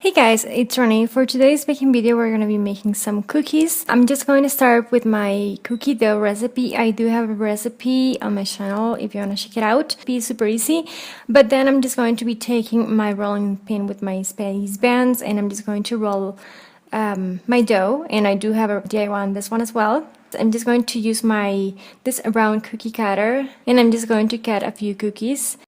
Hey guys, it's Renee. For today's baking video, we're going to be making some cookies. I'm just going to start with my cookie dough recipe. I do have a recipe on my channel if you want to check it out. It's super easy. But then I'm just going to be taking my rolling pin with my space bands and I'm just going to roll my dough. And I do have a DIY on this one as well. I'm just going to use this round cookie cutter and I'm just going to cut a few cookies.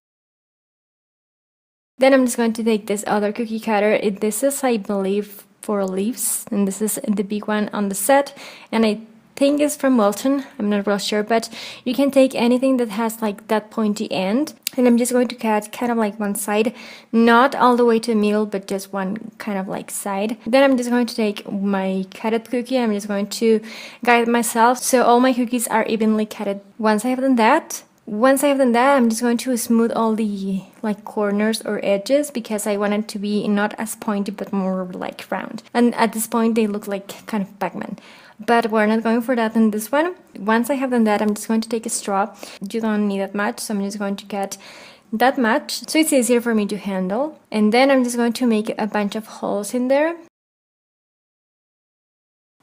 Then I'm just going to take this other cookie cutter. This is, I believe, 4 leaves, and this is the big one on the set, and I think it's from Wilton. I'm not real sure, but you can take anything that has like that pointy end. And I'm just going to cut kind of like one side, not all the way to the middle, but just one kind of like side. Then I'm just going to take my cutted cookie. I'm just going to guide myself so all my cookies are evenly cutted. Once I have done that, I'm just going to smooth all the like corners or edges because I want it to be not as pointy but more like round. And at this point they look like kind of Pac-Man. But we're not going for that in this one. Once I have done that, I'm just going to take a straw. You don't need that much, so I'm just going to get that much so it's easier for me to handle. And then I'm just going to make a bunch of holes in there.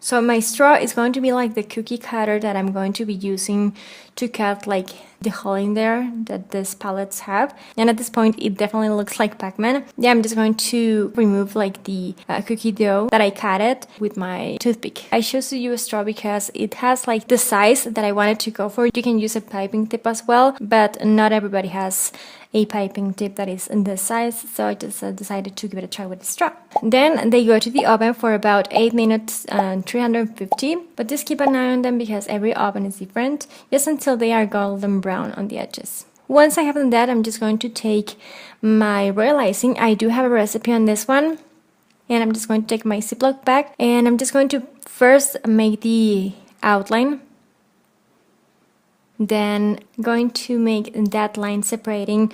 So my straw is going to be like the cookie cutter that I'm going to be using to cut like the hole in there that these palettes have. And at this point it definitely looks like Pac-Man. Yeah, I'm just going to remove like the cookie dough that I cut it with my toothpick. I chose to use a straw because it has like the size that I wanted to go for. You can use a piping tip as well, but not everybody has a piping tip that is in this size, so I just decided to give it a try with the straw. Then they go to the oven for about 8 minutes and 350, but just keep an eye on them because every oven is different, just until they are golden brown on the edges. Once I have done that, I'm just going to take my royal icing. I do have a recipe on this one, and I'm just going to take my Ziploc bag and I'm just going to first make the outline. Then going to make that line separating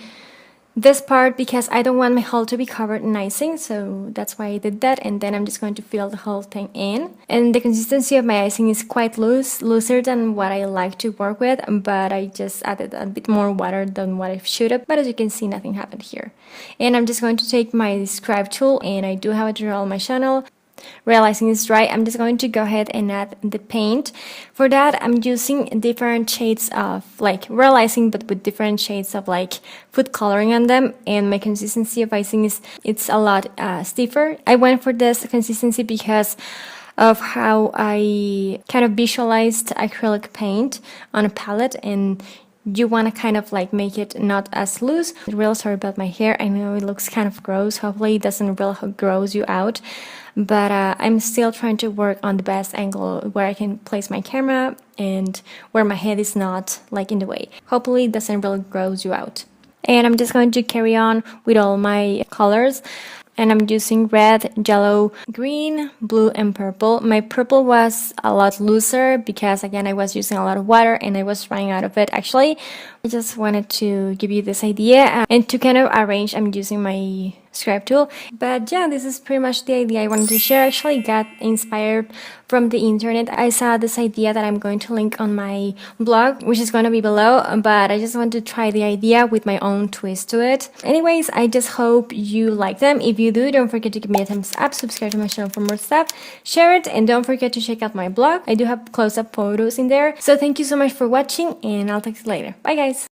this part because I don't want my hole to be covered in icing, so that's why I did that. And then I'm just going to fill the whole thing in. And the consistency of my icing is quite looser than what I like to work with, but I just added a bit more water than what I should have. But as you can see, nothing happened here. And I'm just going to take my scribe tool, and I do have a tutorial on my channel. Realizing it's dry, I'm just going to go ahead and add the paint. For that, I'm using different shades of like realizing, but with different shades of like food coloring on them. And my consistency of icing it's a lot stiffer. I went for this consistency because of how I kind of visualized acrylic paint on a palette, and you want to kind of like make it not as loose. I'm real sorry about my hair. I know it looks kind of gross. Hopefully it doesn't really gross you out. But I'm still trying to work on the best angle where I can place my camera and where my head is not like in the way. Hopefully it doesn't really gross you out. And I'm just going to carry on with all my colors. And I'm using red, yellow, green, blue, and purple. My purple was a lot looser because, again, I was using a lot of water and I was running out of it, actually. I just wanted to give you this idea. And to kind of arrange, I'm using my scribe tool. But yeah, this is pretty much the idea I wanted to share. I actually got inspired from the internet. I saw this idea that I'm going to link on my blog, which is going to be below, but I just want to try the idea with my own twist to it. Anyways, I just hope you like them. If you do, don't forget to give me a thumbs up, subscribe to my channel for more stuff, share it, and don't forget to check out my blog. I do have close-up photos in there. So thank you so much for watching, and I'll talk to you later. Bye guys!